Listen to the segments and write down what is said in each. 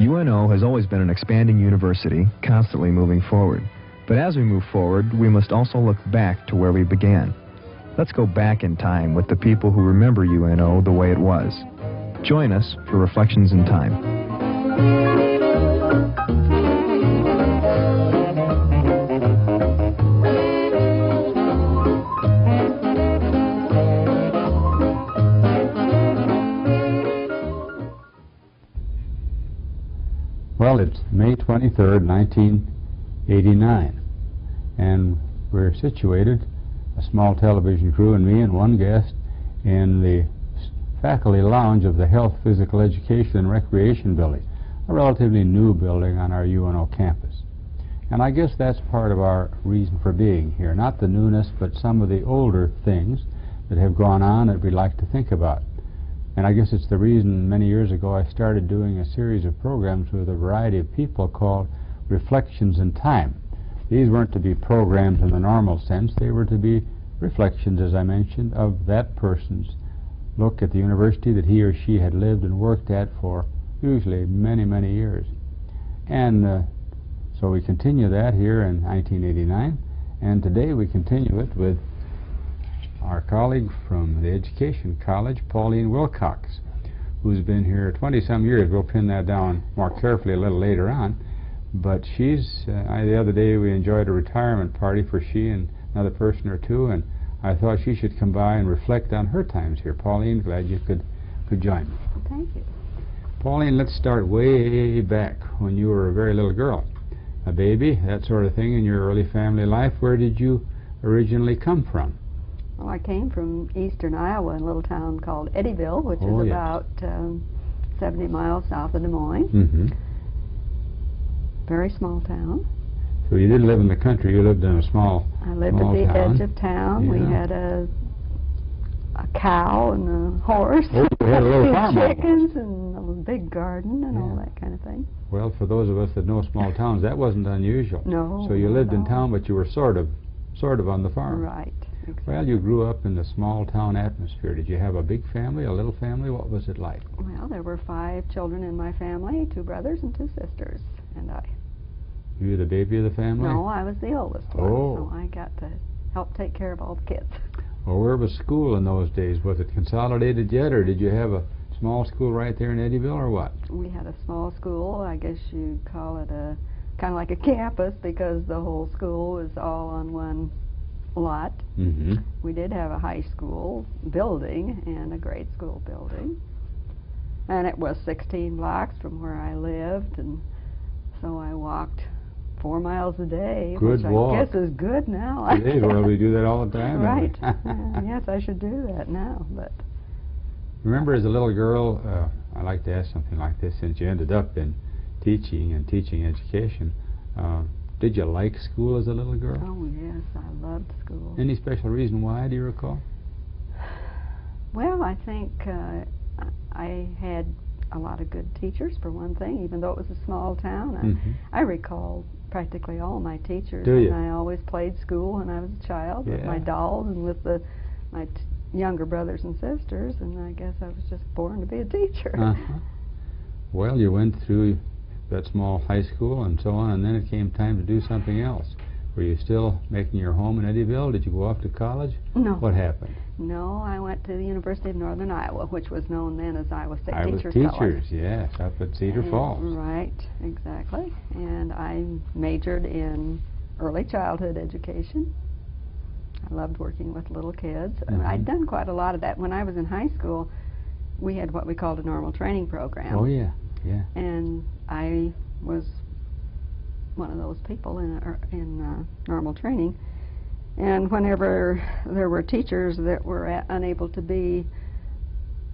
UNO has always been an expanding university, constantly moving forward. But as we move forward, we must also look back to where we began. Let's go back in time with the people who remember UNO the way it was. Join us for Reflections in Time. Well, it's May 23rd, 1989, and we're situated, a small television crew and me and one guest, in the faculty lounge of the Health, Physical Education and Recreation Building, a relatively new building on our UNO campus. And I guess that's part of our reason for being here, not the newness, but some of the older things that have gone on that we'd like to think about. And I guess it's the reason many years ago I started doing a series of programs with a variety of people called Reflections in Time. These weren't to be programs in the normal sense. They were to be reflections, as I mentioned, of that person's look at the university that he or she had lived and worked at for usually many, many years. And so we continue that here in 1989, and today we continue it with our colleague from the Education College, Pauline Wilcox, who's been here 20-some years. We'll pin that down more carefully a little later on. But she's, the other day we enjoyed a retirement party for she and another person or two, and I thought she should come by and reflect on her times here. Pauline, glad you could join me. Thank you. Pauline, let's start way back when you were a very little girl, a baby, that sort of thing in your early family life. Where did you originally come from? Well, I came from eastern Iowa, in a little town called Eddyville, which is about 70 miles south of Des Moines. Mm-hmm. Very small town. So you didn't live in the country, you lived in a small I lived at the edge of town. Yeah. We had a cow and a horse, you had a little farm chickens, and a big garden and all that kind of thing. Well, for those of us that know small towns, that wasn't unusual. No. So you lived in town, but you were sort of on the farm. Right. Exactly. Well, you grew up in the small town atmosphere. Did you have a big family, a little family? What was it like? Well, there were 5 children in my family, 2 brothers and 2 sisters, and I. You were the baby of the family? No, I was the oldest one, so I got to help take care of all the kids. Well, where was school in those days? Was it consolidated yet, or did you have a small school right there in Eddyville, or what? We had a small school. I guess you'd call it a kind of like a campus, because the whole school was all on one lot. Mm-hmm. We did have a high school building and a grade school building, and it was 16 blocks from where I lived, and so I walked 4 miles a day, good which walk. I guess is good now. Today, well, we do that all the time. Right. Yes, I should do that now. But remember, as a little girl, I like to ask something like this, since you ended up in teaching and teaching education. Did you like school as a little girl? Oh, yes, I loved school. Any special reason why, do you recall? Well, I think I had a lot of good teachers, for one thing, even though it was a small town. I recall practically all my teachers. Do you? And I always played school when I was a child with my dolls and with my younger brothers and sisters, and I guess I was just born to be a teacher. Well, you went through that small high school and so on, and then it came time to do something else. Were you still making your home in Eddyville? Did you go off to college? No. What happened? No, I went to the University of Northern Iowa, which was known then as Iowa State Teachers College. College. Yes, up at Cedar Falls. Right, exactly. And I majored in early childhood education. I loved working with little kids. I'd done quite a lot of that. When I was in high school, we had what we called a normal training program. Oh, yeah, yeah. And I was one of those people in normal training. And whenever there were teachers that were unable to be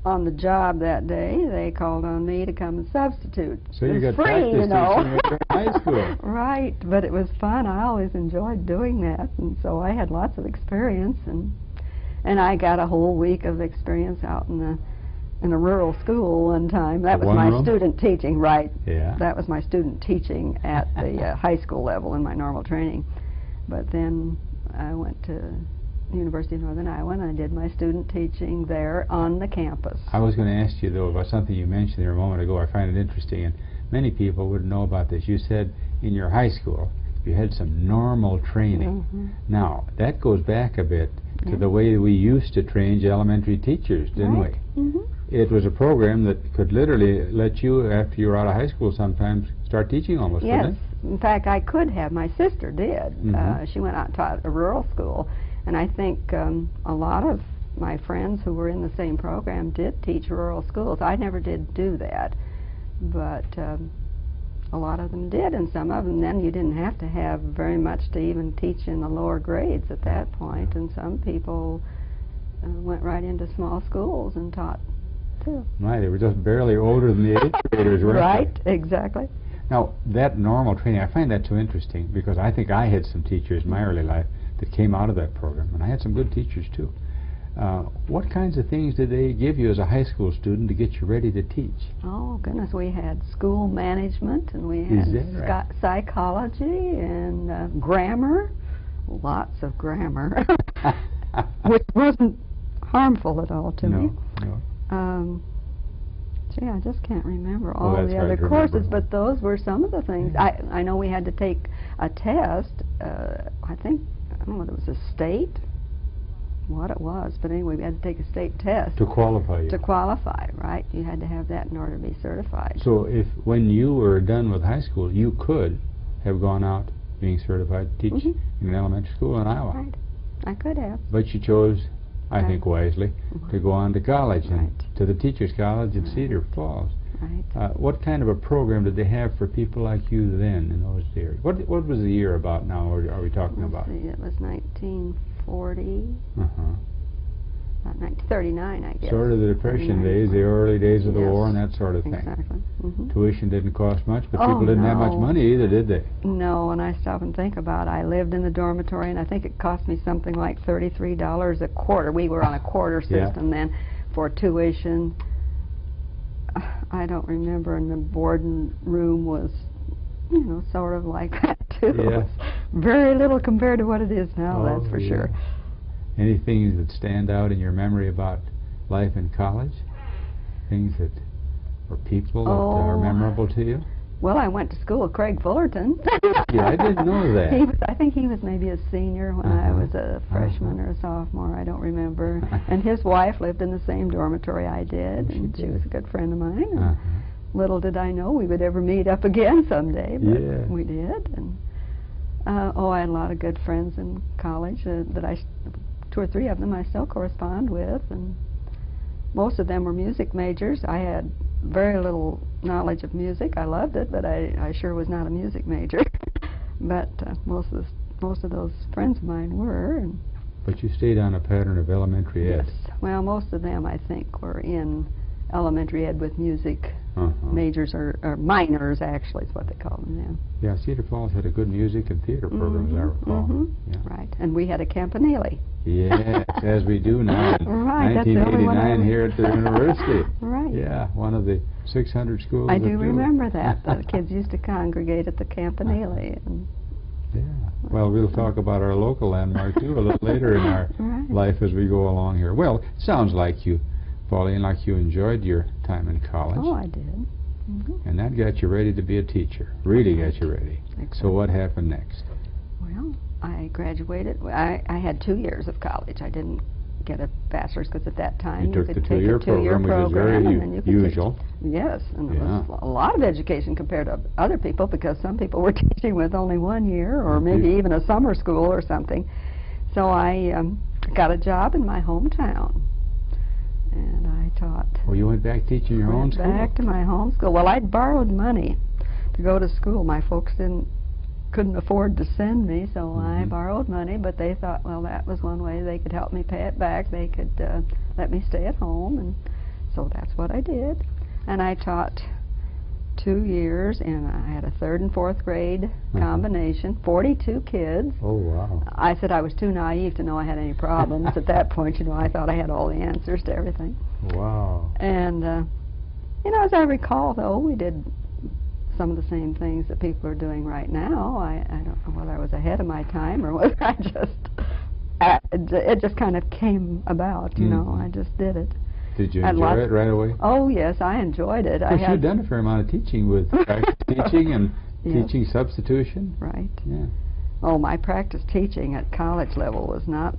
on the job that day, they called on me to come and substitute. So you got free, practice you know. teaching in high school. Right, but it was fun. I always enjoyed doing that, and so I had lots of experience, and I got a whole week of experience out in a rural school one time. That was my student teaching, right? Yeah. That was my student teaching at the high school level in my normal training. But then I went to the University of Northern Iowa, and I did my student teaching there on the campus. I was going to ask you, though, about something you mentioned there a moment ago. I find it interesting, and many people would know about this. You said in your high school you had some normal training. Now, that goes back a bit to the way we used to train elementary teachers, didn't we? It was a program that could literally let you, after you were out of high school sometimes, start teaching almost, Yes. couldn't it? In fact, I could have. My sister did. She went out and taught a rural school, and I think a lot of my friends who were in the same program did teach rural schools. I never did do that, but a lot of them did, and some of them then you didn't have to have very much to even teach in the lower grades at that point, and some people went right into small schools and taught too. Right, they were just barely older than the 8th graders, weren't Right, exactly. Now, that normal training, I find that so interesting because I think I had some teachers in my early life that came out of that program, and I had some good teachers too. What kinds of things did they give you as a high school student to get you ready to teach? Oh, goodness, we had school management, and we had psychology and grammar, lots of grammar, which wasn't harmful at all to me. No. Gee, I just can't remember all the hard other to courses, remember. but those were some of the things. I know we had to take a test. I think, I don't know whether it was a state, what it was, but anyway, we had to take a state test. To qualify you. To qualify, right? You had to have that in order to be certified. So if, when you were done with high school, you could have gone out being certified to teach in an elementary school in Iowa. Right. I could have. But you chose, I think wisely, to go on to college and to the Teachers College in Cedar Falls. Right. What kind of a program did they have for people like you then in those years? What was the year about now are we talking about? See, it was 1940, Uh-huh. about 1939, I guess. Sort of the Depression days, the early days of the Yes, war and that sort of thing. Exactly. Tuition didn't cost much, but Oh, people didn't have much no. money either, did they? No, and I stop and think about it. I lived in the dormitory, and I think it cost me something like $33 a quarter. We were on a quarter system then for tuition. I don't remember, and the boarding room was, you know, sort of like that too. Yes. Very little compared to what it is now, that's for yeah. sure. Any things that stand out in your memory about life in college? Things that, or people that are memorable to you? Well, I went to school with Craig Fullerton. Yeah, I didn't know that. I think he was maybe a senior when I was a freshman or a sophomore, I don't remember. And his wife lived in the same dormitory I did, and she was a good friend of mine. And little did I know we would ever meet up again someday, but we did. And I had a lot of good friends in college that 2 or 3 of them I still correspond with, and most of them were music majors. I had very little knowledge of music. I loved it, but I sure was not a music major. But most of those friends of mine were. And but you stayed on a pattern of elementary ed. yes, well, most of them I think were in elementary ed with music majors or minors, actually, is what they call them then. Yeah, Cedar Falls had a good music and theater program, as I recall. Yeah. Right, and we had a campanile. Yes, as we do now in Right, that's the only one 1989 here at the university. Right. Yeah, one of the 600 schools. I that do remember that. The kids used to congregate at the campanile. And yeah. Well, we'll talk about our local landmark too a little later in our life as we go along here. Well, it sounds like you, Pauline, like you enjoyed your time in college. Oh, I did. And that got you ready to be a teacher. Really got you ready. Exactly. So what happened next? Well, I graduated. I had 2 years of college. I didn't get a bachelor's because at that time You took could the take two-year a two-year program, which is very and then you could usual. Yes, and it was a lot of education compared to other people because some people were teaching with only 1 year or maybe even a summer school or something. So I got a job in my hometown, and I taught. Oh, you went back teaching your own school? Went back to my home school. Well, I'd borrowed money to go to school. My folks couldn't afford to send me, so I borrowed money, but they thought, well, that was one way they could help me pay it back. They could let me stay at home, and so that's what I did. And I taught 2 years, and I had a 3rd and 4th grade combination, 42 kids. Oh, wow. I said I was too naive to know I had any problems at that point. You know, I thought I had all the answers to everything. Wow. And, you know, as I recall, though, we did some of the same things that people are doing right now. I don't know whether I was ahead of my time or whether it just kind of came about, you know. I just did it. Did you enjoy it right away? Oh, yes, I enjoyed it. Well, you've done a fair amount of teaching with practice teaching and Yes. teaching substitution. Right. Yeah. Oh, my practice teaching at college level was not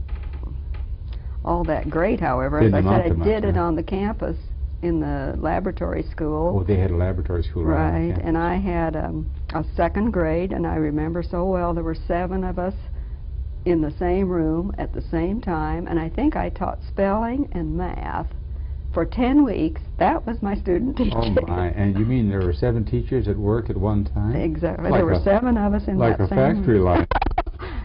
all that great, however. As I Didn't said, amount I to much, did it huh? on the campus in the laboratory school. Oh, they had a laboratory school. Right, Yeah. and I had a second grade, and I remember so well there were 7 of us in the same room at the same time, and I think I taught spelling and math for 10 weeks. That was my student teaching. Oh my! And you mean there were 7 teachers at work at one time? Exactly. Like There were 7 of us in like that a same factory room. line.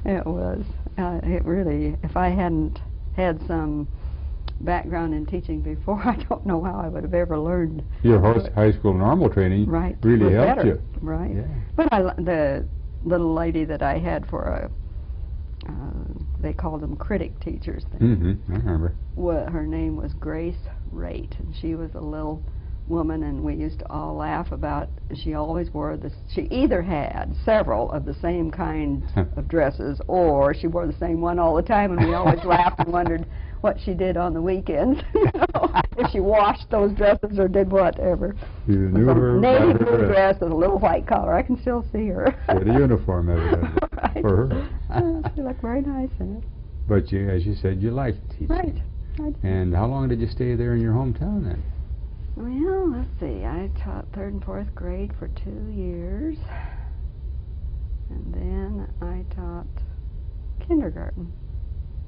It was. It really, if I hadn't had some background in teaching before, I don't know how I would have ever learned. Your high school normal training Right. really was helped better. you. Right. Yeah. But the little lady that I had for a, they called them critic teachers. Mm-hmm. I remember. Her name was Grace Rate, and she was a little woman, and we used to all laugh about, she always wore this, she either had several of the same kinds of dresses, or she wore the same one all the time, and we always laughed and wondered what she did on the weekends, if she washed those dresses or did whatever. You It knew was a her. navy by blue her, dress with a little white collar. I can still see her. She had a uniform evidently Right. for her. She looked very nice in it. But you, as you said, you liked teaching. Right. And how long did you stay there in your hometown then? Well, let's see. I taught 3rd and 4th grade for 2 years, and then I taught kindergarten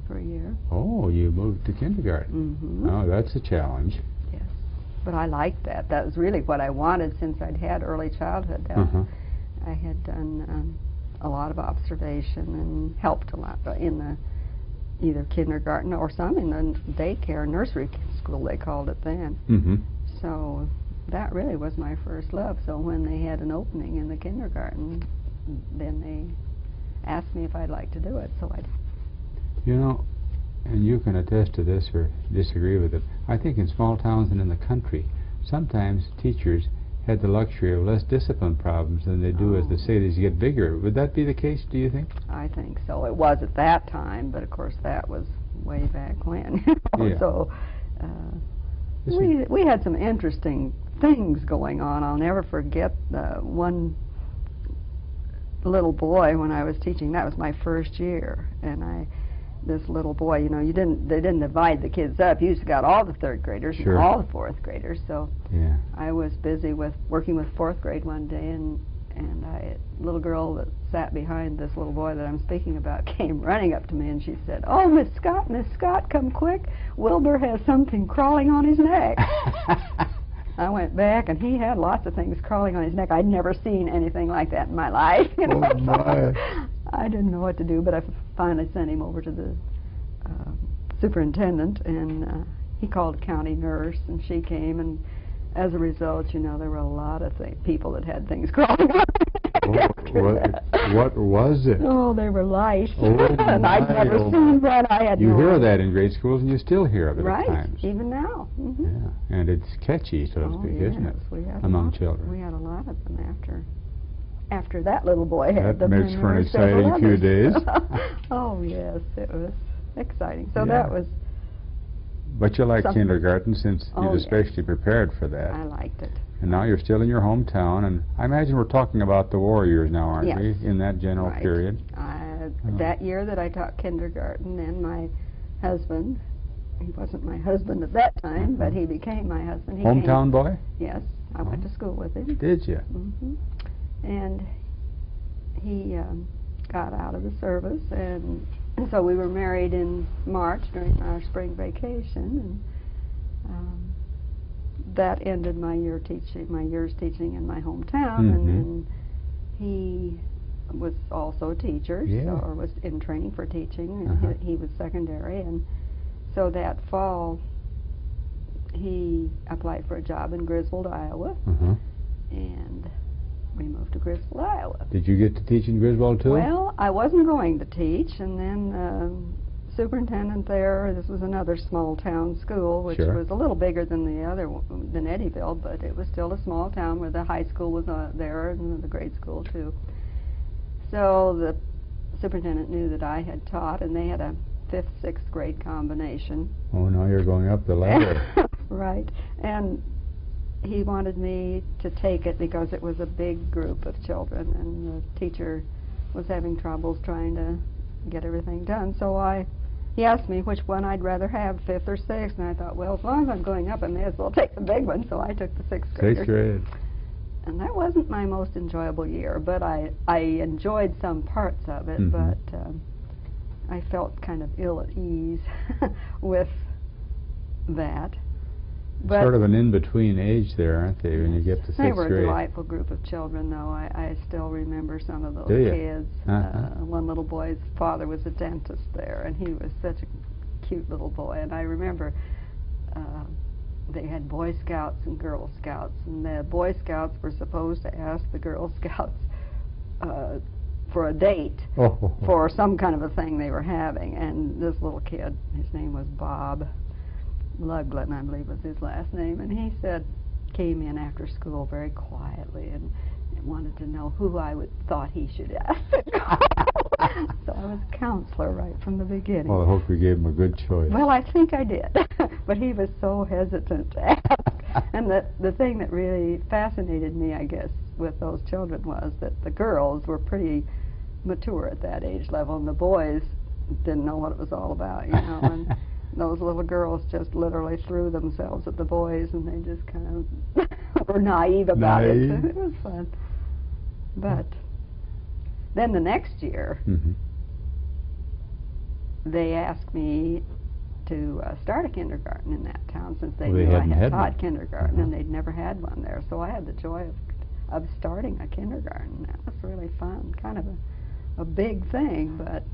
for a year. Oh, you moved to kindergarten. Mm-hmm. Oh, that's a challenge. Yes, but I liked that. That was really what I wanted since I'd had early childhood. Uh-huh. I had done a lot of observation and helped a lot in the either kindergarten or some in the daycare, nursery school they called it then. Mm-hmm. So that really was my first love. So when they had an opening in the kindergarten, then they asked me if I'd like to do it. So I did. You know, and you can attest to this or disagree with it, I think in small towns and in the country, sometimes teachers had the luxury of less discipline problems than they do as the cities get bigger. Would that be the case, do you think? I think so. It was at that time, but of course that was way back when. Yeah. So we had some interesting things going on. I'll never forget one little boy when I was teaching. That was my first year, and this little boy, you know, they didn't divide the kids up. You just got all the 3rd graders Sure. and all the 4th graders. So Yeah. I was busy working with 4th grade one day, and a little girl that sat behind this little boy that I'm speaking about came running up to me, and she said, "Oh, Miss Scott, come quick. Wilbur has something crawling on his neck." I went back, and he had lots of things crawling on his neck. I'd never seen anything like that in my life. You know? Oh, my. I didn't know what to do, but I finally sent him over to the superintendent, and he called a county nurse, and she came, and as a result, you know, there were a lot of people that had things crawling on their neck. What was it? Oh, they were lice. Oh, and I'd my, never oh, seen that. I had You no hear idea. that in grade schools, and you still hear of it Right, at times. even now. Mm-hmm. Yeah, and it's catchy, so to Oh, speak, yes, isn't it, we had among We children? had a lot of them after that little boy had That them. makes and for an there were several exciting few others. days. Oh, yes, it was exciting. So Yeah. that was, But you like Something. kindergarten since Oh, you'd yes. especially prepared for that. I liked it. And now you're still in your hometown, and I imagine we're talking about the war years now, aren't Yes. we, in that general Right. period? That year that I taught kindergarten, and my husband, he wasn't my husband at that time, but he became my husband. He Hometown came, boy? Yes, I went to school with him. Did you? Hmm. And he got out of the service, and so we were married in March during our spring vacation, and that ended my years teaching in my hometown, and then he was also a teacher, Yeah. or was in training for teaching, and he was secondary, and so that fall he applied for a job in Griswold, Iowa, and we moved to Griswold, Iowa. Did you get to teach in Griswold too? Well, I wasn't going to teach, and then superintendent there, this was another small town school, which Sure. was a little bigger than than Eddyville, but it was still a small town where the high school was there and the grade school too. So the superintendent knew that I had taught, and they had a 5th, 6th grade combination. Oh, now you're going up the ladder. Right. And he wanted me to take it because it was a big group of children, and the teacher was having troubles trying to get everything done. So he asked me which one I'd rather have, 5th or 6th, and I thought, well, as long as I'm going up, I may as well take the big one. So I took the 6th grade. 6th grade. And that wasn't my most enjoyable year, but I enjoyed some parts of it, Mhm. but I felt kind of ill at ease with that. But Sort of an in-between age there, aren't they, when you get to 6th grade? they were a delightful group of children, though. I still remember some of those Do you? kids. Uh-huh. One little boy's father was a dentist there, and he was such a cute little boy. And I remember they had Boy Scouts and Girl Scouts, and the Boy Scouts were supposed to ask the Girl Scouts for a date for some kind of a thing they were having. And this little kid, his name was Bob Luglin, I believe was his last name, and he came in after school very quietly and wanted to know who I thought he should ask. So I was a counselor right from the beginning. Well, I hope you gave him a good choice. Well, I think I did, but he was so hesitant to ask. And the thing that really fascinated me, I guess, with those children was that the girls were pretty mature at that age level, and the boys didn't know what it was all about, you know. And those little girls just literally threw themselves at the boys, and they just kind of were naive about it. So it was fun. But then the next year, Mm-hmm. they asked me to start a kindergarten in that town, since they Well, they knew I hadn't had had taught one. kindergarten, Uh-huh. and they'd never had one there. So I had the joy of starting a kindergarten. That was really fun, kind of a big thing, but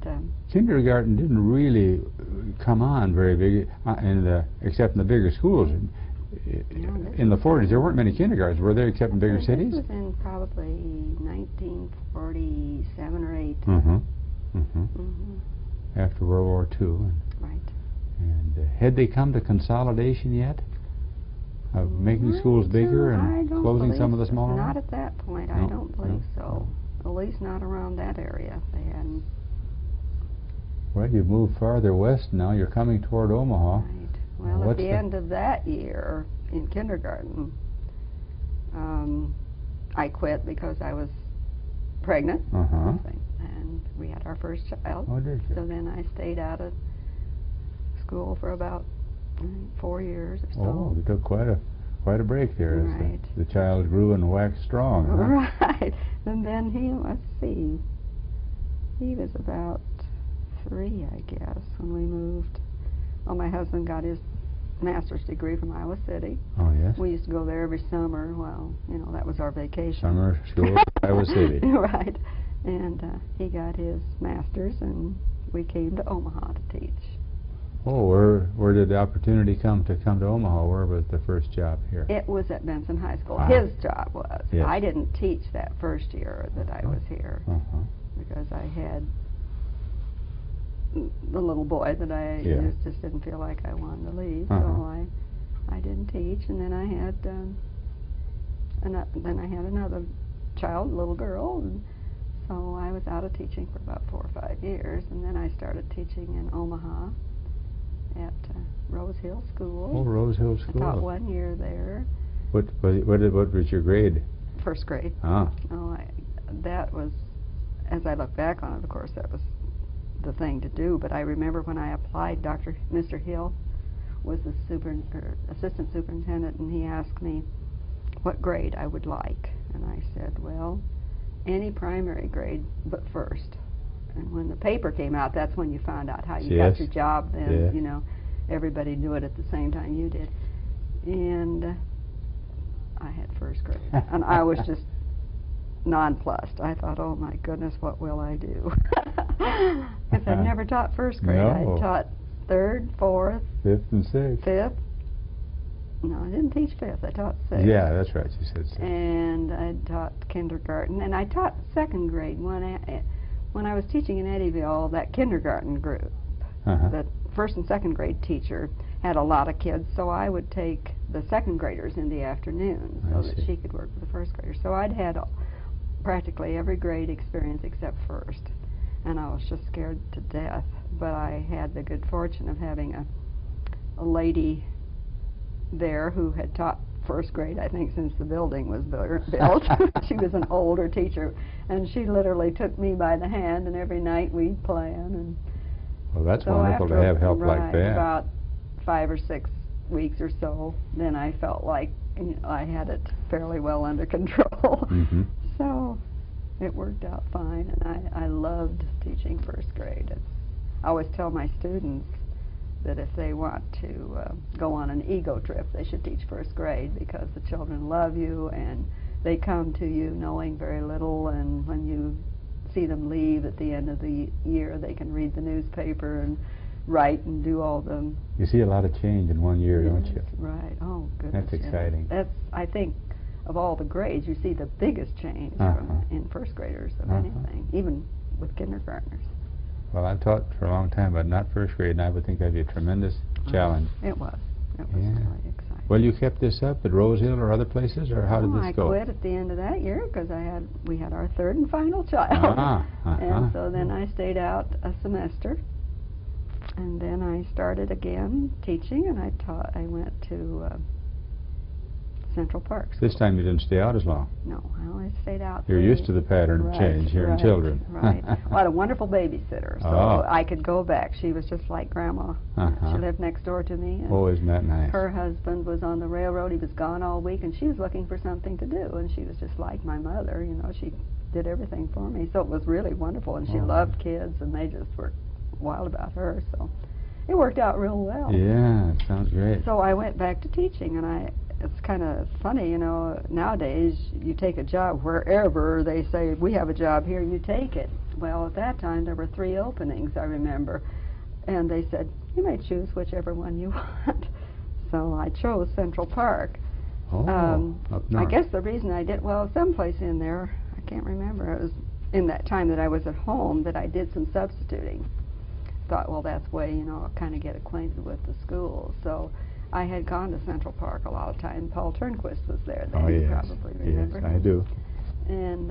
Kindergarten didn't really come on very big, except in the bigger schools. In the 40s, there weren't many kindergartens, were there, except in bigger cities? This was in probably 1947 or 8. Mm-hmm. Mm-hmm. Mm-hmm. After World War II. Right. And had they come to consolidation yet? Of making schools bigger and closing some of the smaller ones? Not at that point, I No, don't believe no. so. At least not around that area. They hadn't. Well, you've moved farther west now. You're coming toward Omaha. Right. Well, at What's the the- end of that year in kindergarten, I quit because I was pregnant, Uh-huh. and we had our first child. Oh, did you? So then I stayed out of school for about 4 years or so. Oh, you took quite a break there as Right. the child grew and waxed strong. Huh? Right. And then he was about 3, I guess, when we moved. Well, my husband got his master's degree from Iowa City. Oh, yes. We used to go there every summer. Well, you know, that was our vacation. Summer school, Iowa City. Right. And he got his master's, and we came to Omaha to teach. Oh, where did the opportunity come to Omaha? Where was the first job here? It was at Benson High School. Ah. His job was. Yes. I didn't teach that first year that I was here, Uh-huh. because I had the little boy that I Yeah. just didn't feel like I wanted to leave, Uh-huh. so I didn't teach. And then I had another child, little girl, and so I was out of teaching for about 4 or 5 years, and then I started teaching in Omaha at Rose Hill School. Oh, Rose Hill I taught School. 1 year there, What was your grade? first grade. Ah. Oh, that was, as I look back on it, of course, that was the thing to do. But I remember when I applied, Mr. Hill was the assistant superintendent, and he asked me what grade I would like. And I said, well, any primary grade but first. And when the paper came out, that's when you found out how you Yes. got your job. Then, Yes. you know, everybody knew it at the same time you did. And I had first grade. And I was just nonplussed. I thought, oh my goodness, what will I do? Because I'd never taught first grade. No. I taught 3rd, 4th, 5th and 6th. 5th. No, I didn't teach 5th. I taught 6th. Yeah, that's right. You said 6th. And I taught kindergarten. And I taught 2nd grade. When I was teaching in Eddyville, that kindergarten group, Uh-huh. the 1st and 2nd grade teacher had a lot of kids, so I would take the 2nd graders in the afternoon I so that see. she could work with the 1st graders. So I'd had practically every grade experience except 1st, and I was just scared to death. But I had the good fortune of having a lady there who had taught first grade, I think, since the building was built. She was an older teacher, and she literally took me by the hand, and every night we'd plan. And well, that's so wonderful to have help like that. About 5 or 6 weeks or so, then I felt like I had it fairly well under control. Mm-hmm. So it worked out fine, and I loved teaching first grade. I always tell my students that if they want to go on an ego trip, they should teach first grade, because the children love you and they come to you knowing very little, and when you see them leave at the end of the year, they can read the newspaper and write and do all the... You see a lot of change in 1 year, don't you? Right. Oh, goodness. That's exciting. That's, I think, of all the grades, you see the biggest change in first graders of anything, even with kindergartners. Well, I've taught for a long time, but not first grade, and I would think that'd be a tremendous challenge. It was. It was really exciting. Well, you kept this up at Rose Hill or other places, or how did this go? I quit at the end of that year because we had our third and final child. And so then I stayed out a semester, and then I started again teaching, and I went to Central Park School. This time you didn't stay out as long. No, I only stayed out. You're used to the pattern of change here in children. Right. Well, I had a wonderful babysitter, so I could go back. She was just like Grandma. She lived next door to me. And oh, isn't that nice? her husband was on the railroad. He was gone all week, and she was looking for something to do, and she was just like my mother. You know, she did everything for me, so it was really wonderful, and she loved kids, and they just were wild about her, so it worked out real well. Yeah, it sounds great. So I went back to teaching, and it's kind of funny, you know, nowadays you take a job wherever they say, we have a job here, you take it. Well, at that time there were 3 openings, I remember, and they said, you may choose whichever one you want. So I chose Central Park. Up north. I guess the reason I did, well, someplace in there, I can't remember, it was in that time that I was at home that I did some substituting. Thought, well, that's way, you know, I'll kind of get acquainted with the school. So I had gone to Central Park a lot of time. Paul Turnquist was there then, you probably remember. Yes, I do. And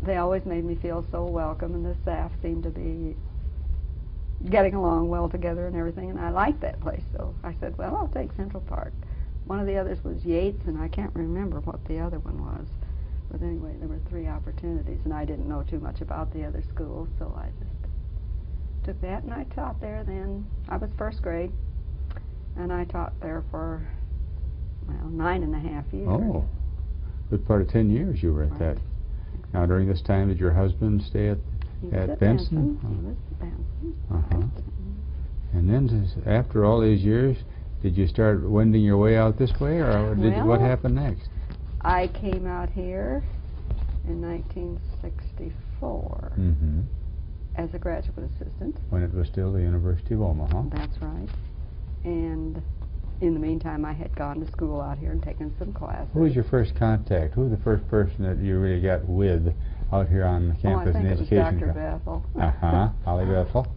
they always made me feel so welcome, and the staff seemed to be getting along well together and everything, and I liked that place. So I said, well, I'll take Central Park. One of the others was Yates, and I can't remember what the other one was. But anyway, there were 3 opportunities, and I didn't know too much about the other schools, so I just took that, and I taught there then. I was first grade, and I taught there for, well, 9.5 years. Oh, good part of 10 years you were at that. Now, during this time, did your husband stay at Benson? He was at Benson. And then, after all these years, did you start wending your way out this way, or what happened next? I came out here in 1964 as a graduate assistant. When it was still the University of Omaha. That's right. And in the meantime, I had gone to school out here and taken some classes. Who was your first contact? Who was the first person that you really got with out here on the campus in education? I think it was Dr. Bethel. Holly Bethel.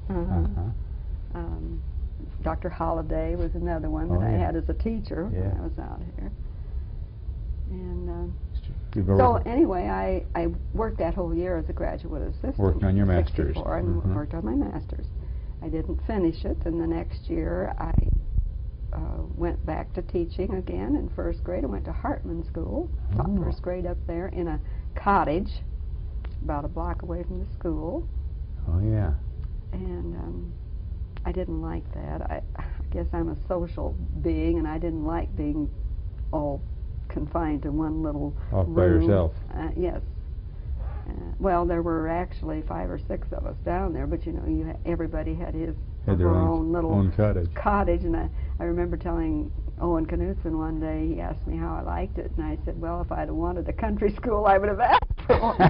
Dr. Holliday was another one that I had as a teacher when I was out here. And so anyway, I worked that whole year as a graduate assistant. Working on your master's. And worked on my master's. I didn't finish it, and the next year I went back to teaching again in first grade. I went to Hartman School, taught first grade up there in a cottage about a block away from the school. Oh, yeah. And I didn't like that. I guess I'm a social being, and I didn't like being all confined to one little room. By yourself? Yes. Well, there were actually 5 or 6 of us down there, but you know, everybody had their own little cottage. And I remember telling Owen Knutson one day, he asked me how I liked it, and I said, well, if I'd have wanted a country school, I would have asked for one.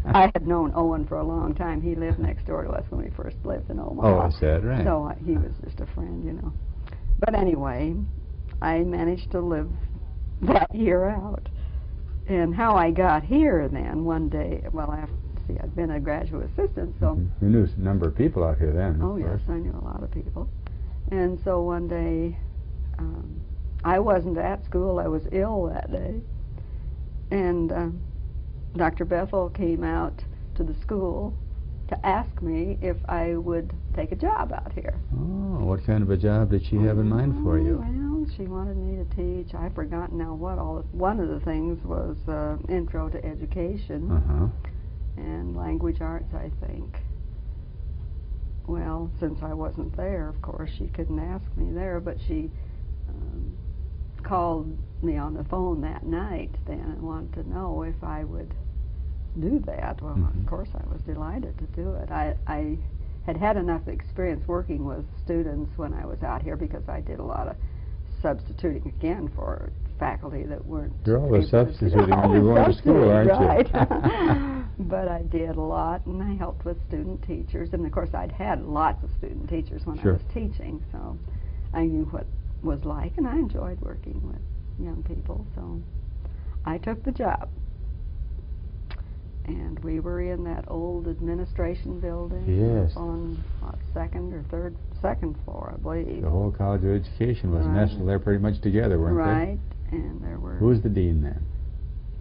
I had known Owen for a long time. He lived next door to us when we first lived in Omaha. Oh, is that right? So he was just a friend, you know. But anyway, I managed to live that year out. And how I got here then, one day, well, I'd been a graduate assistant, so... You knew a number of people out here then. Oh, yes, I knew a lot of people. And so one day, I wasn't at school, I was ill that day. And Dr. Bethel came out to the school to ask me if I would take a job out here. Oh, what kind of a job did she have in mind for you? Well, she wanted me to teach. I've forgotten now what all. One of the things was Intro to Education and Language Arts, I think. Well, since I wasn't there, of course, she couldn't ask me there, but she called me on the phone that night then and wanted to know if I would do that. Well, of course, I was delighted to do it. I had had enough experience working with students when I was out here because I did a lot of substituting again for faculty that weren't. You're always substituting when you're going to school, aren't you? Right. But I did a lot, and I helped with student teachers. And of course, I'd had lots of student teachers when I was teaching, so I knew what it was like, and I enjoyed working with young people. So I took the job. And we were in that old administration building. Yes. On what, second floor, I believe. The whole College of Education was nestled there pretty much together, weren't they? Right, and there were. Who was the dean then?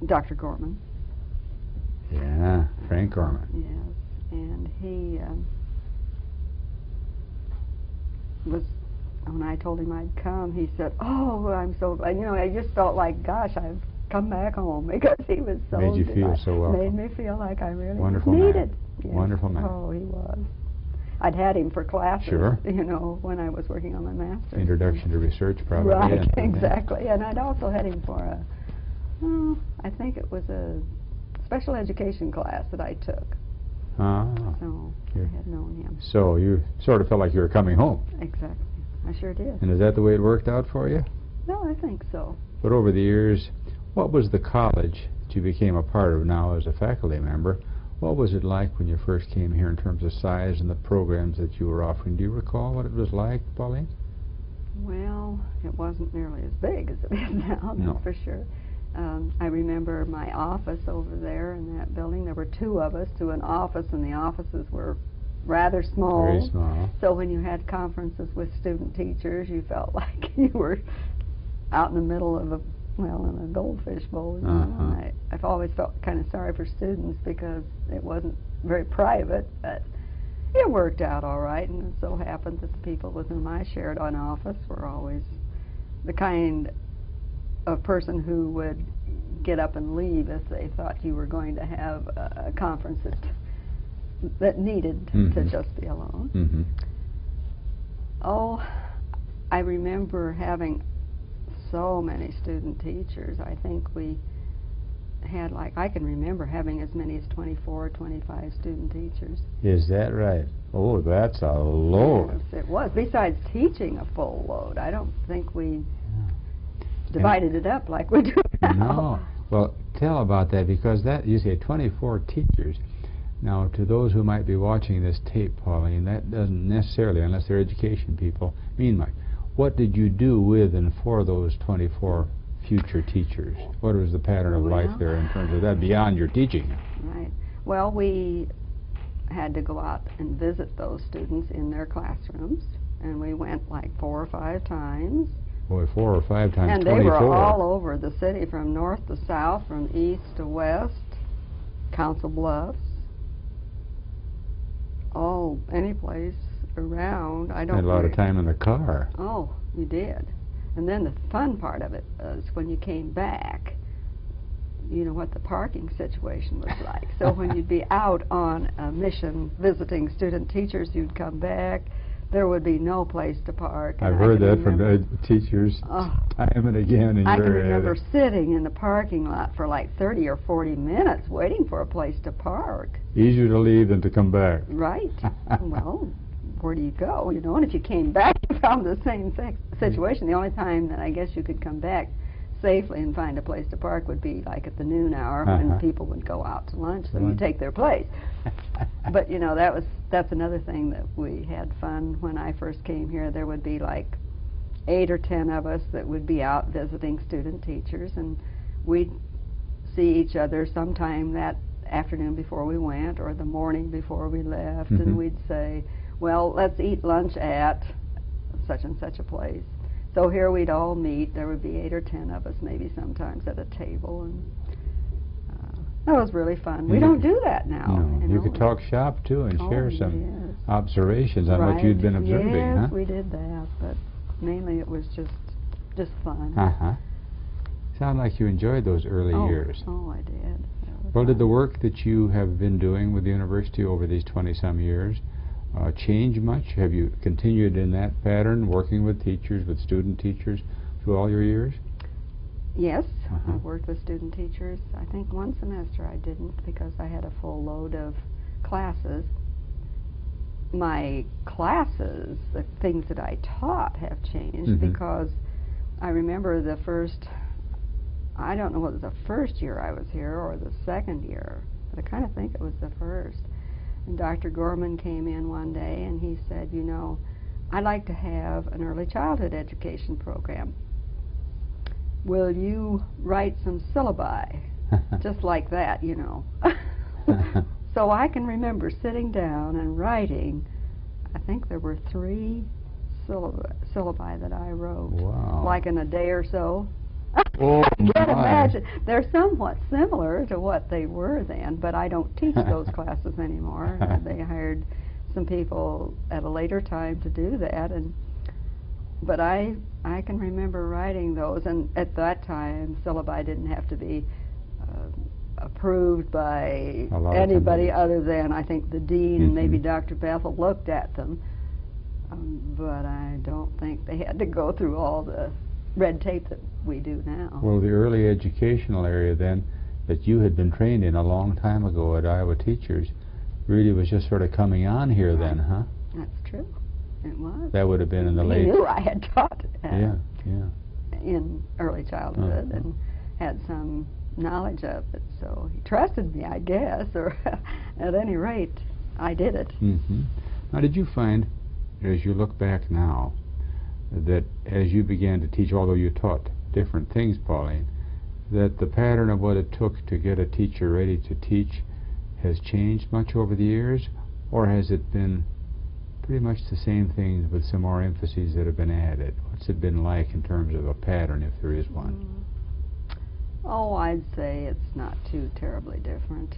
Dr. Gorman. Yeah, Frank Gorman. Yes, and he was. When I told him I'd come, he said, "Oh, I'm so glad." You know, I just felt like, gosh, I've come back home because he was so. Made you feel so welcome. Made me feel like I really Wonderful needed. Man. Yes. Wonderful man. Oh, he was. I'd had him for classes. Sure. You know, when I was working on my master's. Introduction to research, probably. Right, exactly. And I'd also had him for I think it was a special education class that I took. So I had known him. So you sort of felt like you were coming home. Exactly. I sure did. And is that the way it worked out for you? No, I think so. But over the years, what was the college that you became a part of now as a faculty member? What was it like when you first came here in terms of size and the programs that you were offering? Do you recall what it was like, Pauline? Well, it wasn't nearly as big as it is now, that's for sure. I remember my office over there in that building. There were two of us to an office, and the offices were rather small. Very small. So when you had conferences with student teachers, you felt like you were out in the middle of in a goldfish bowl. You know? I've always felt kind of sorry for students because it wasn't very private, but it worked out all right, and it so happened that the people with whom I shared an office were always the kind of person who would get up and leave if they thought you were going to have a conference that needed to just be alone. Oh, I remember having so many student teachers. I think we had, I can remember having as many as 24 or 25 student teachers. Is that right? Oh, that's a load. Yes, it was. Besides teaching a full load, I don't think we divided it up like we do now. No. Well, tell about that, because that, you say 24 teachers. Now, to those who might be watching this tape, Pauline, that doesn't necessarily, unless they're education people, mean much. What did you do with and for those 24 future teachers? What was the pattern of life there in terms of that beyond your teaching? Right. Well, we had to go out and visit those students in their classrooms, and we went like 4 or 5 times. Boy, 4 or 5 times and 24. And they were all over the city, from north to south, from east to west, Council Bluffs, any place around. I don't. Had a lot of time in the car. Oh, you did. And then the fun part of it was when you came back, you know what the parking situation was like. So when you'd be out on a mission visiting student teachers, you'd come back. There would be no place to park. I've heard that from teachers time and again. In I can remember sitting in the parking lot for like 30 or 40 minutes waiting for a place to park. Easier to leave than to come back. Right. Well, where do you go? You know, and if you came back, you found the same situation. The only time that I guess you could come back safely and find a place to park would be like at the noon hour when people would go out to lunch, so you take their place. But you know, that's another thing that we had fun when I first came here. There would be like 8 or 10 of us that would be out visiting student teachers, and we'd see each other sometime that afternoon before we went or the morning before we left, and we'd say, well, let's eat lunch at such and such a place. So here we'd all meet. There would be 8 or 10 of us, maybe sometimes, at a table, and that was really fun. We don't do that now. No. You could talk shop too and share some observations on what you'd been observing. Yes, we did that, but mainly it was just just fun. Uh-huh. Sound like you enjoyed those early years. Oh, I did. Well, did the work that you have been doing with the university over these 20-some years change much? Have you continued in that pattern, working with teachers, with student teachers, through all your years? Yes, I've worked with student teachers. I think one semester I didn't because I had a full load of classes. My classes, the things that I taught, have changed because I remember the first, I don't know whether it was the first year I was here or the second year, but I kind of think it was the first. And Dr. Gorman came in one day and he said, you know, I'd like to have an early childhood education program. Will you write some syllabi? Just like that, you know. So I can remember sitting down and writing, I think there were 3 syllabi that I wrote, like in a day or so. Oh, I can't imagine. They're somewhat similar to what they were then, but I don't teach those classes anymore. They hired some people at a later time to do that, but I can remember writing those, and at that time syllabi didn't have to be approved by anybody other than, I think, the dean and maybe Dr. Bethel looked at them, but I don't think they had to go through all the red tape that we do now. Well, the early educational area then that you had been trained in a long time ago at Iowa Teachers really was just sort of coming on here then, huh? That's true. It was. That would have been in the late... He knew I had taught in early childhood and had some knowledge of it, so he trusted me, I guess, or at any rate, I did it. Now, did you find, as you look back now, that as you began to teach, although you taught different things, Pauline, that the pattern of what it took to get a teacher ready to teach has changed much over the years, or has it been pretty much the same things with some more emphases that have been added? What's it been like in terms of a pattern, if there is one? Oh, I'd say it's not too terribly different.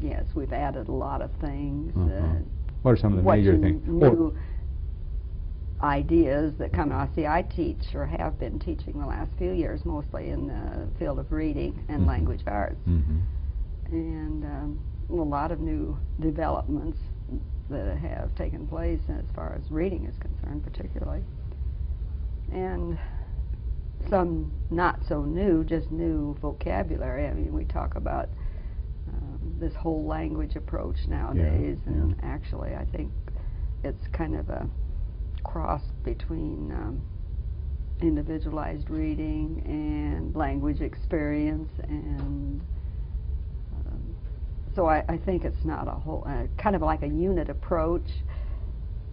Yes, we've added a lot of things. What are some of the major things? New ideas that come out. See, I teach, or have been teaching the last few years, mostly in the field of reading and language arts. And a lot of new developments that have taken place as far as reading is concerned, particularly. And some not so new, just new vocabulary. I mean, we talk about this whole language approach nowadays, and actually I think it's kind of a cross between individualized reading and language experience, and so I think it's not a whole, kind of like a unit approach,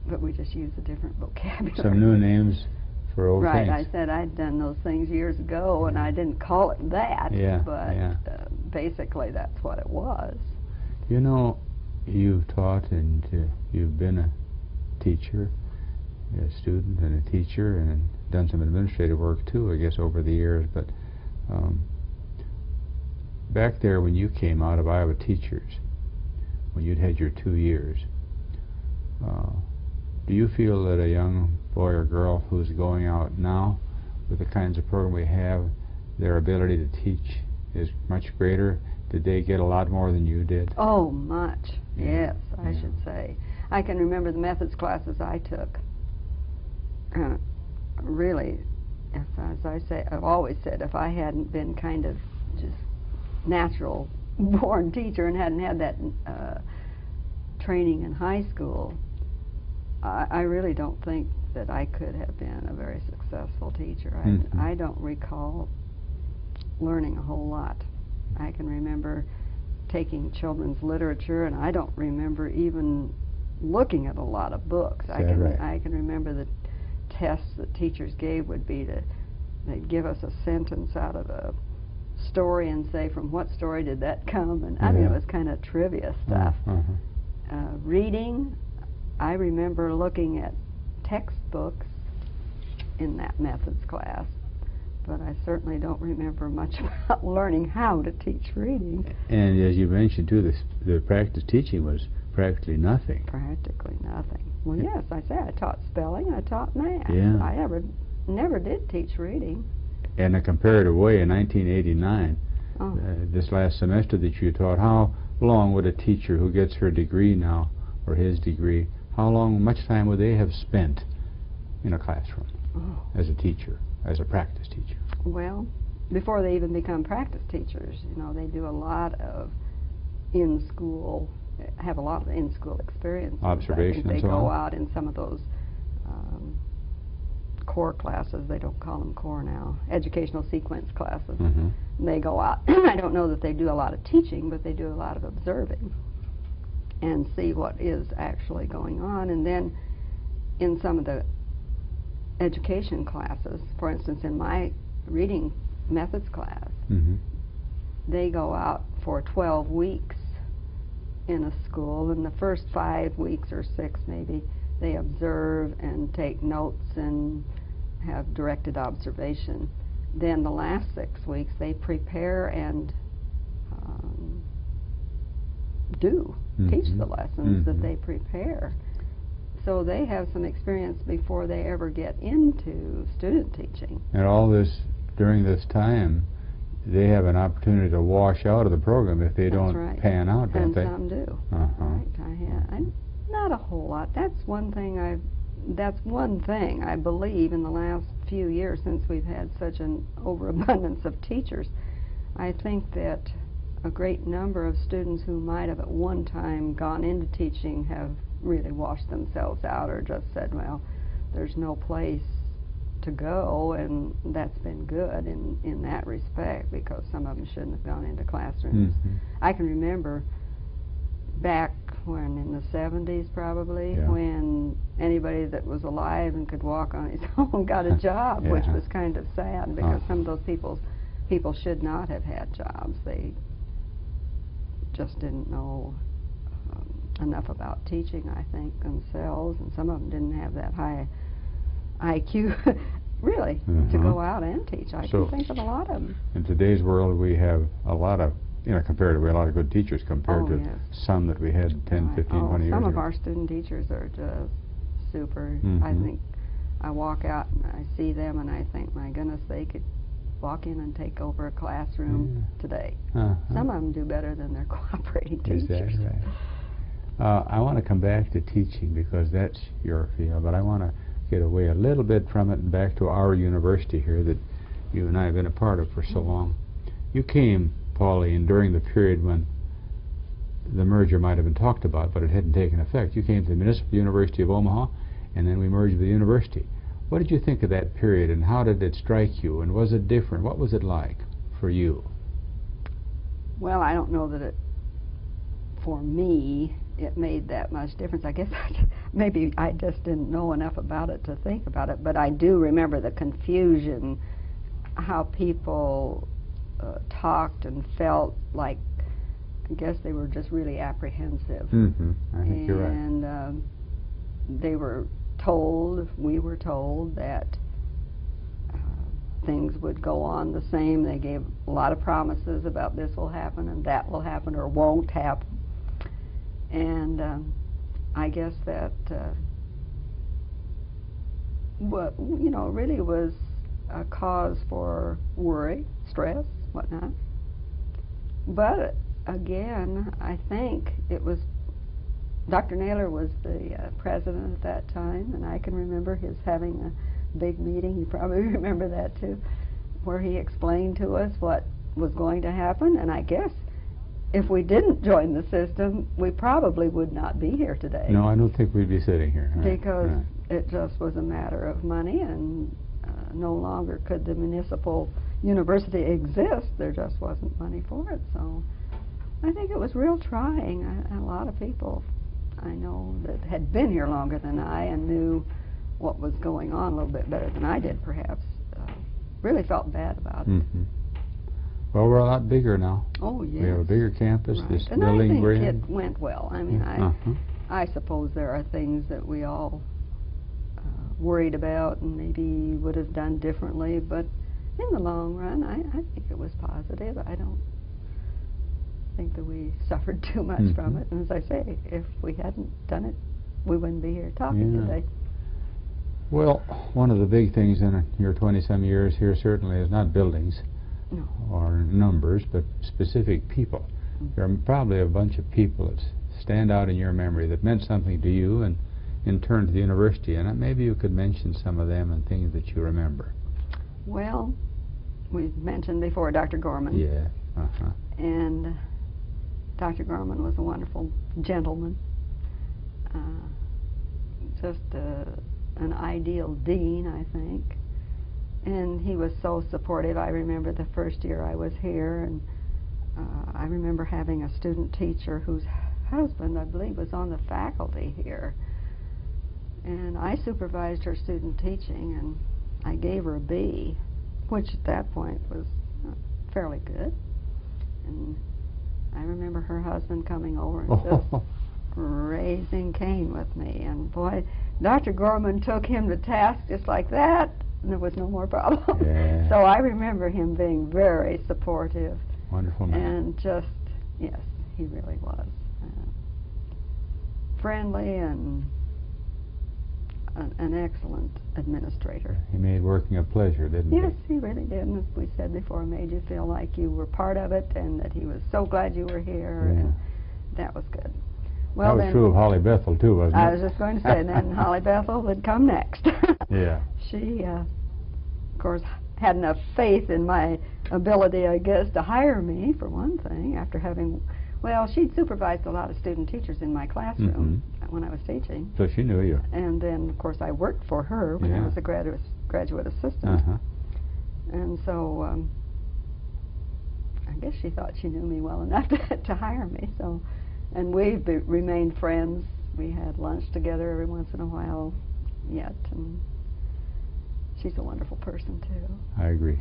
but we just use a different vocabulary. Some new names for old things. Right, I said I'd done those things years ago, and I didn't call it that, but basically that's what it was. You know, you've taught and you've been a teacher, a student and a teacher, and done some administrative work too, I guess, over the years, but back there when you came out of Iowa Teachers, when you'd had your 2 years, do you feel that a young boy or girl who's going out now with the kinds of program we have, their ability to teach is much greater? Did they get a lot more than you did? Oh, much. Yes, I should say. I can remember the methods classes I took. Really, as I say, I've always said, if I hadn't been kind of just natural born teacher and hadn't had that training in high school, I really don't think that I could have been a very successful teacher. I don't recall learning a whole lot. I can remember taking children's literature, and I don't remember even looking at a lot of books. I can remember the tests that teachers gave would be they'd give us a sentence out of a story and say, from what story did that come? And I mean, it was kind of trivia stuff. Reading, I remember looking at textbooks in that methods class, but I certainly don't remember much about learning how to teach reading. And as you mentioned too, the practice teaching was practically nothing. Practically nothing. Well, yes, I say I taught spelling, I taught math. Yeah. I never never did teach reading. In a comparative way, in 1989, Oh. This last semester that you taught, how long would a teacher who gets her degree now, or his degree, much time would they have spent in a classroom as a teacher, as a practice teacher? Well, before they even become practice teachers, you know, they do a lot of in-school, have a lot of in-school experience. Observation and they so go on? out in some of those core classes. They don't call them core now. Educational sequence classes. Mm-hmm. They go out. I don't know that they do a lot of teaching, but they do a lot of observing and see what is actually going on. And then in some of the education classes, for instance, in my reading methods class, Mm-hmm. they go out for 12 weeks in a school, and the first 5 weeks or 6 maybe, they observe and take notes and have directed observation. Then the last 6 weeks they prepare and teach the lessons that they prepare. So they have some experience before they ever get into student teaching. And all this, during this time, they have an opportunity to wash out of the program if they don't pan out, don't and they? some do. Uh-huh. Not a whole lot. That's one thing I believe in the last few years, since we've had such an overabundance of teachers. I think that a great number of students who might have at one time gone into teaching have really washed themselves out, or just said, well, there's no place to go, and that's been good in that respect, because some of them shouldn't have gone into classrooms. I can remember back when, in the 70s probably, when anybody that was alive and could walk on his own got a job, which was kind of sad, because some of those people should not have had jobs. They just didn't know enough about teaching, I think, themselves, and some of them didn't have that high IQ really to go out and teach. I can think of a lot of them. In today's world, we have a lot of, comparatively, a lot of good teachers compared to some that we had 10, 15, 20 years ago. Some of our student teachers are just super. I think I walk out and I see them and I think, my goodness, they could walk in and take over a classroom today. Some of them do better than their cooperating teachers. Is that right? I want to come back to teaching, because that's your field, but I want to get away a little bit from it and back to our university here that you and I have been a part of for so long. You came, Pauline, during the period when the merger might have been talked about, but it hadn't taken effect. You came to the Municipal University of Omaha, and then we merged with the university. What did you think of that period, and how did it strike you, and was it different? What was it like for you? Well, I don't know that it, for me, it made that much difference. I guess maybe I just didn't know enough about it to think about it, but I do remember the confusion, how people talked and felt like, I guess they were just really apprehensive. I think you're right. And we were told that things would go on the same. They gave a lot of promises about this will happen and that will happen or won't happen. And I guess that really was a cause for worry, stress, whatnot. But again, I think it was Dr. Naylor was the president at that time, and I can remember his having a big meeting. You probably remember that too, where he explained to us what was going to happen. And I guess if we didn't join the system, we probably would not be here today. No, I don't think we'd be sitting here. Because it just was a matter of money, and no longer could the municipal university exist. There just wasn't money for it. So I think it was real trying. A lot of people I know that had been here longer than I and knew what was going on a little bit better than I did, perhaps, really felt bad about it. Well, we're a lot bigger now. Oh, yes. We have a bigger campus. Right. This and building I think we're in. it went well. I mean, I suppose there are things that we all worried about and maybe would have done differently, but in the long run, I think it was positive. I don't think that we suffered too much from it. And as I say, if we hadn't done it, we wouldn't be here talking today. Well, one of the big things in your 20-some years here certainly is not buildings No. or numbers, but specific people. There are probably a bunch of people that stand out in your memory that meant something to you and in turn to the university, and maybe you could mention some of them and things that you remember. Well, we mentioned before Dr. Gorman. Yeah. And Dr. Gorman was a wonderful gentleman, just an ideal dean, I think. And he was so supportive. I remember the first year I was here, and I remember having a student teacher whose husband, I believe, was on the faculty here. And I supervised her student teaching, and I gave her a B, which at that point was fairly good. And I remember her husband coming over and just raising Cain with me. And boy, Dr. Gorman took him to task just like that, and there was no more problem. Yeah. So I remember him being very supportive. Wonderful man. And just, yes, he really was. Friendly and an excellent administrator. He made working a pleasure, didn't he? Yes, he really did. And as we said before, made you feel like you were part of it and that he was so glad you were here. Yeah. And that was good. Well, that was then, true of Holly Bethel, too, wasn't it? I was just going to say, then Holly Bethel would come next. Yeah. She, of course, had enough faith in my ability, I guess, to hire me, for one thing, after having, well, she'd supervised a lot of student teachers in my classroom when I was teaching. So she knew you. And then, of course, I worked for her when I was a graduate assistant. And so I guess she thought she knew me well enough to hire me. So, and we've remained friends. We had lunch together every once in a while yet. And she's a wonderful person, too. I agree.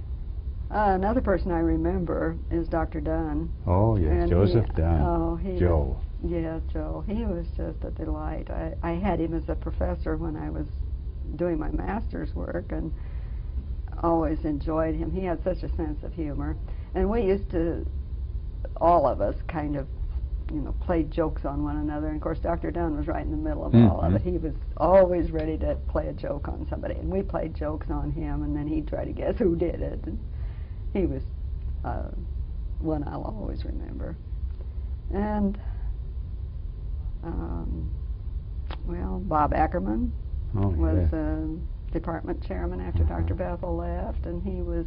Another person I remember is Dr. Dunn. Oh, yes, And Joseph Dunn. Oh, Joe. Yeah, Joe. He was just a delight. I had him as a professor when I was doing my master's work, and always enjoyed him. He had such a sense of humor. And we used to, all of us, kind of, you know, play jokes on one another. And, of course, Dr. Dunn was right in the middle of all of it. He was always ready to play a joke on somebody. And we played jokes on him, and then he'd try to guess who did it. And he was one I'll always remember. And, well, Bob Ackerman was department chairman after Dr. Bethel left, and he was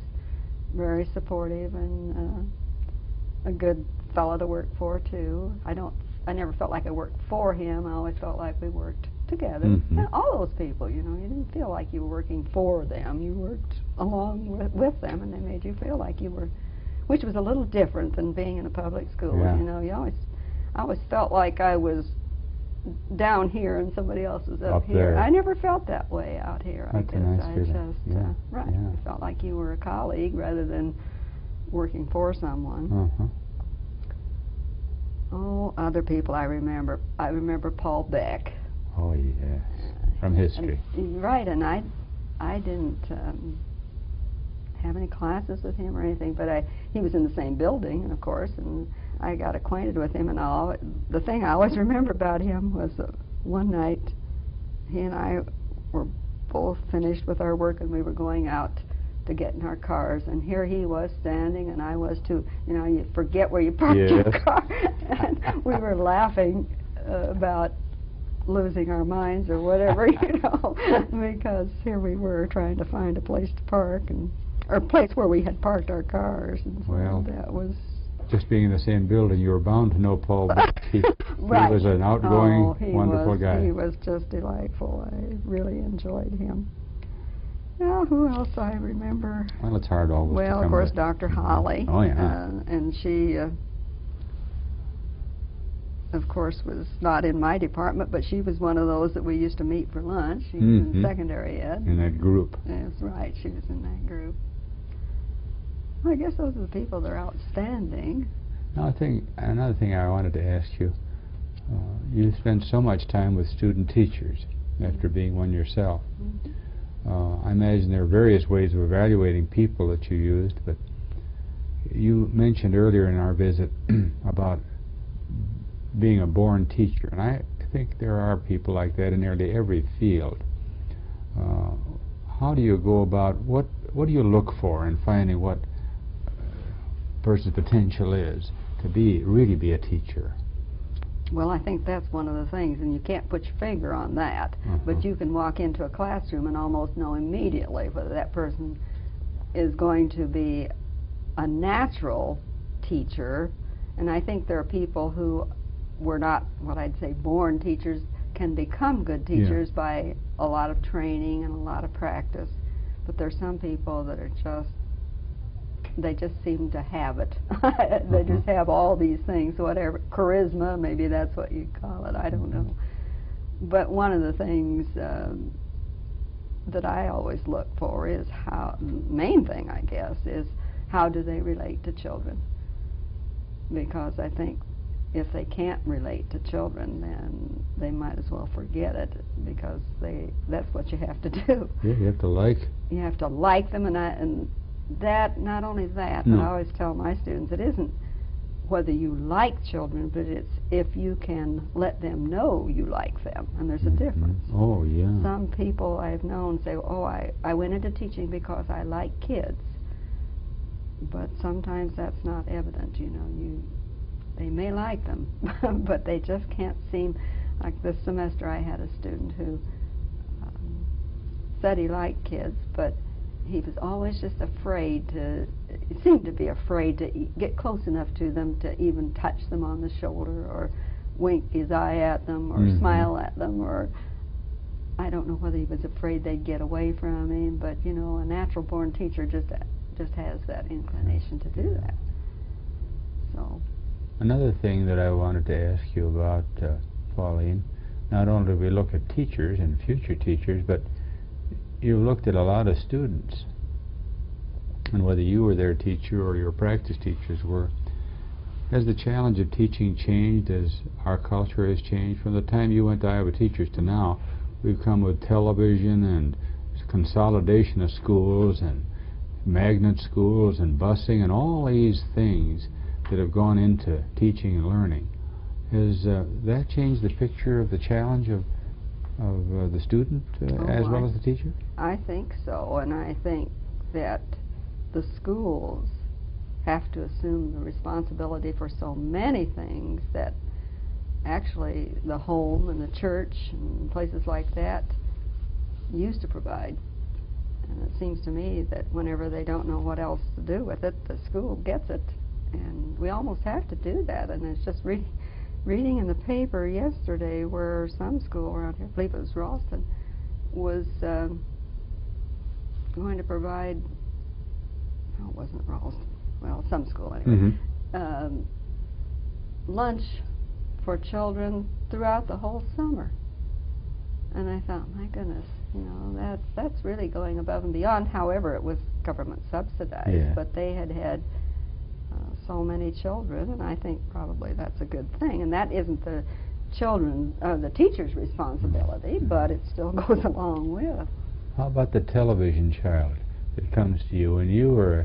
very supportive and a good fellow to work for, too. I never felt like I worked for him. I always felt like we worked together. And all those people, you know, you didn't feel like you were working for them. You worked along with them, and they made you feel like you were, which was a little different than being in a public school. Yeah. You know, I always felt like I was down here and somebody else was up here. There. I never felt that way out here. That's I guess a nice I feeling. just Yeah. right. Yeah. I felt like you were a colleague rather than working for someone. Oh, other people I remember. I remember Paul Beck. Oh, yes. From history. Right, and I didn't have any classes with him or anything, but he was in the same building, and of course, and I got acquainted with him, and the thing I always remember about him was one night he and I were both finished with our work, and we were going out to get in our cars, and here he was standing, and I was too. You know, you forget where you parked your car, and we were laughing about losing our minds or whatever, you know, because here we were trying to find a place to park, or a place where we had parked our cars, and so well, that was... Just being in the same building, you were bound to know Paul Beck. He was an outgoing, wonderful guy. He was just delightful. I really enjoyed him. Well, who else I remember? Well, it's hard always to Well, come of course, with. Dr. Holly. Oh, yeah. And she, of course, was not in my department, but she was one of those that we used to meet for lunch. She was in secondary ed. In that group. That's right. She was in that group. Well, I guess those are the people that are outstanding. Now, I think another thing I wanted to ask you, you spend so much time with student teachers after being one yourself. I imagine there are various ways of evaluating people that you used, but you mentioned earlier in our visit about being a born teacher, and I think there are people like that in nearly every field. how do you go about, what do you look for in finding what a person's potential is to really be a teacher? Well, I think that's one of the things, and you can't put your finger on that, but you can walk into a classroom and almost know immediately whether that person is going to be a natural teacher. And I think there are people who were not what I'd say born teachers, can become good teachers by a lot of training and a lot of practice. But there's some people that are they just seem to have it. They just have all these things, whatever, charisma, maybe that's what you call it, I don't know. But one of the things that I always look for is main thing, I guess, is how do they relate to children? Because I think if they can't relate to children, then they might as well forget it, because that's what you have to do. Yeah, you have to like. You have to like them, and that, not only that, but I always tell my students, it isn't whether you like children, but it's if you can let them know you like them, and there's a difference. Oh, yeah. Some people I've known say, oh, I went into teaching because I like kids, but sometimes that's not evident, you know. They may like them, but they just can't seem, like this semester I had a student who said he liked kids, but he was always just afraid he seemed to be afraid to get close enough to them to even touch them on the shoulder or wink his eye at them or smile at them, or I don't know whether he was afraid they'd get away from him, but you know, a natural born teacher just has that inclination to do that. So. Another thing that I wanted to ask you about, Pauline, not only do we look at teachers and future teachers, but you looked at a lot of students, and whether you were their teacher or your practice teachers were, has the challenge of teaching changed as our culture has changed? From the time you went to Iowa Teachers to now, we've come with television and consolidation of schools and magnet schools and busing and all these things that have gone into teaching and learning. Has that changed the picture of the challenge of the student as well as the teacher? I think so, and I think that the schools have to assume the responsibility for so many things that actually the home and the church and places like that used to provide. And it seems to me that whenever they don't know what else to do with it, the school gets it. And we almost have to do that, and it's just reading in the paper yesterday where some school around here, I believe it was Ralston, was going to provide, no, it wasn't Ralston, well, some school anyway, lunch for children throughout the whole summer. And I thought, my goodness, you know, that's really going above and beyond. However, it was government subsidized, but they had so many children, and I think probably that's a good thing. And that isn't the the teacher's responsibility, but it still goes along with. How about the television child that comes to you? When you were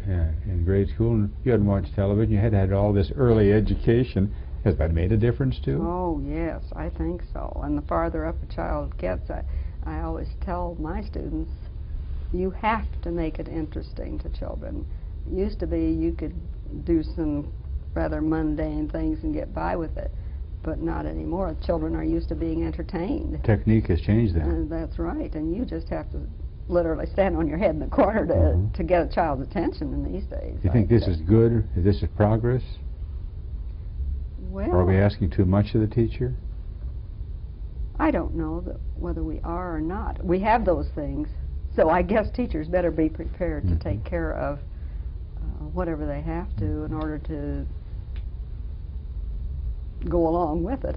in grade school and you hadn't watched television, you had all this early education. Has that made a difference too? Oh, yes, I think so. And the farther up a child gets, I always tell my students, you have to make it interesting to children. It used to be you could do some rather mundane things and get by with it, but not anymore. Children are used to being entertained. Technique has changed that. And that's right, and you just have to literally stand on your head in the corner to get a child's attention in these days. You think this is good? Is this progress? Well, or are we asking too much of the teacher? I don't know whether we are or not. We have those things, so I guess teachers better be prepared to take care of whatever they have to in order to go along with it.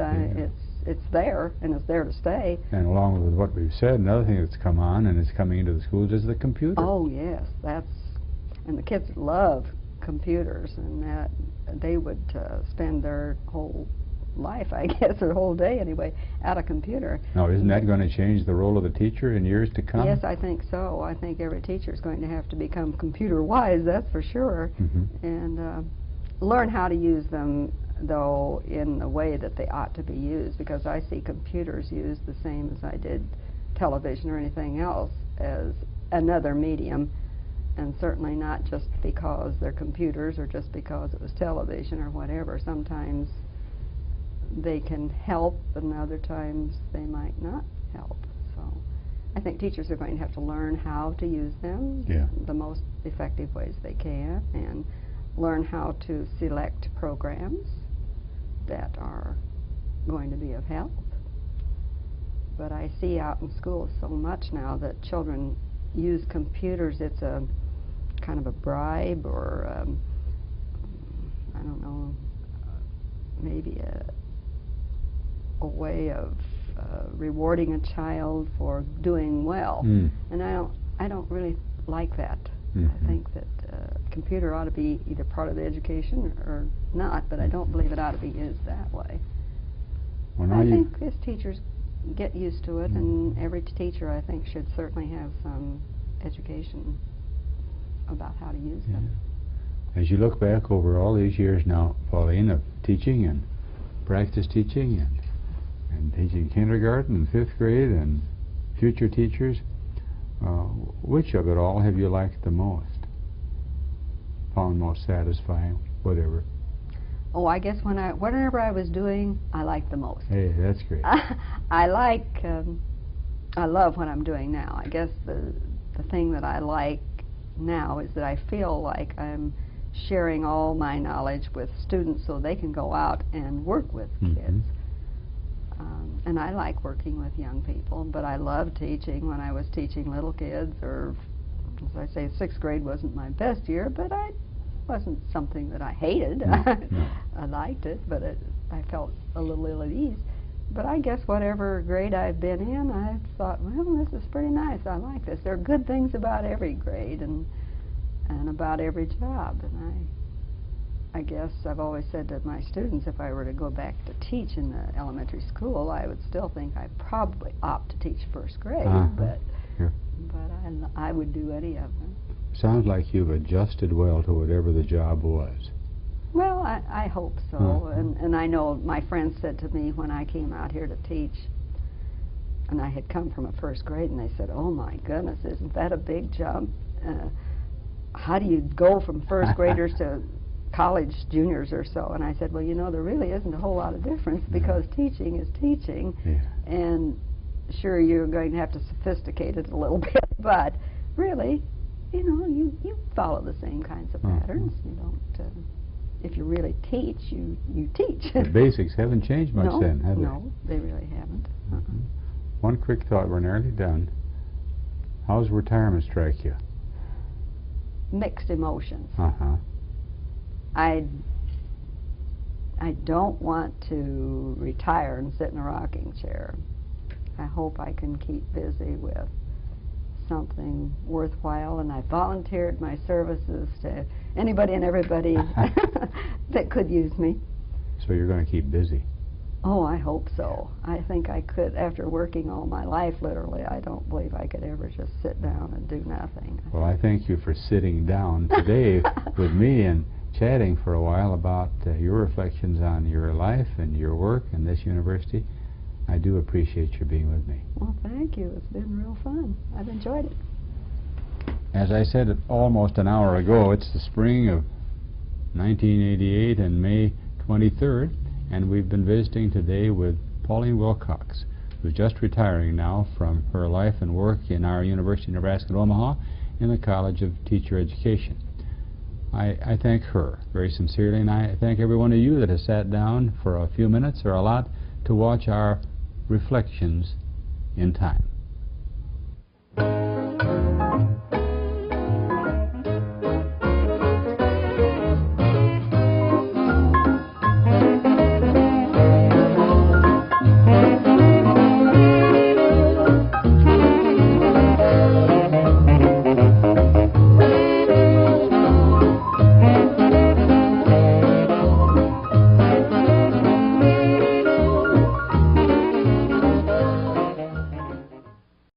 It's there, and it's there to stay. And along with what we've said, another thing that's come on and is coming into the schools is the computer. Oh, yes, and the kids love computers, and that they would spend their whole life, I guess, their whole day anyway, at a computer. Now, isn't that going to change the role of the teacher in years to come? Yes, I think so. I think every teacher is going to have to become computer-wise, that's for sure, and learn how to use them, though, in the way that they ought to be used, because I see computers used the same as I did television or anything else as another medium, and certainly not just because they're computers or just because it was television or whatever. Sometimes they can help, and other times they might not help. So I think teachers are going to have to learn how to use them the most effective ways they can, and learn how to select programs that are going to be of help. But I see out in schools so much now that children use computers. It's a kind of a bribe, or I don't know, maybe a way of rewarding a child for doing well. And I don't really like that. I think that computer ought to be either part of the education or not, but I don't believe it ought to be used that way. I think as teachers get used to it, and every teacher, I think, should certainly have some education about how to use them. As you look back over all these years now, Pauline, of teaching and practice teaching and teaching kindergarten and 5th grade and future teachers, which of it all have you liked the most? Found most satisfying, whatever? Oh, I guess whatever I was doing, I liked the most. Hey, that's great. I love what I'm doing now. I guess the thing that I like now is that I feel like I'm sharing all my knowledge with students so they can go out and work with kids. And I like working with young people, but I love teaching. When I was teaching little kids, or as I say, 6th grade wasn't my best year, but it wasn't something that I hated. I liked it, but I felt a little ill at ease. But I guess whatever grade I've been in, I thought, well, this is pretty nice. I like this. There are good things about every grade and about every job. And I guess I've always said to my students, if I were to go back to teach in the elementary school, I would still think I probably opt to teach 1st grade, but I would do any of them. Sounds like you've adjusted well to whatever the job was. Well, I hope so. And I know my friends said to me when I came out here to teach, and I had come from a 1st grade, and they said, oh my goodness, isn't that a big jump? How do you go from 1st graders to college juniors or so? And I said, well, you know, there really isn't a whole lot of difference, because teaching is teaching, and sure, you're going to have to sophisticate it a little bit, but really, you know, you follow the same kinds of patterns. You don't, if you really teach, you teach. The basics haven't changed much then, have they? No, they really haven't. One quick thought, we're nearly done. How's retirement strike you? Mixed emotions. I don't want to retire and sit in a rocking chair. I hope I can keep busy with something worthwhile, and I volunteered my services to anybody and everybody that could use me. So you're going to keep busy? Oh, I hope so. I think I could. After working all my life, literally, I don't believe I could ever just sit down and do nothing. Well, I thank you for sitting down today with me and chatting for a while about your reflections on your life and your work in this university. I do appreciate your being with me. Well, thank you. It's been real fun. I've enjoyed it. As I said almost an hour ago, it's the spring of 1988 and May 23rd, and we've been visiting today with Pauline Wilcox, who's just retiring now from her life and work in our University of Nebraska at Omaha in the College of Teacher Education. I thank her very sincerely, and I thank every one of you that has sat down for a few minutes or a lot to watch our reflections in time.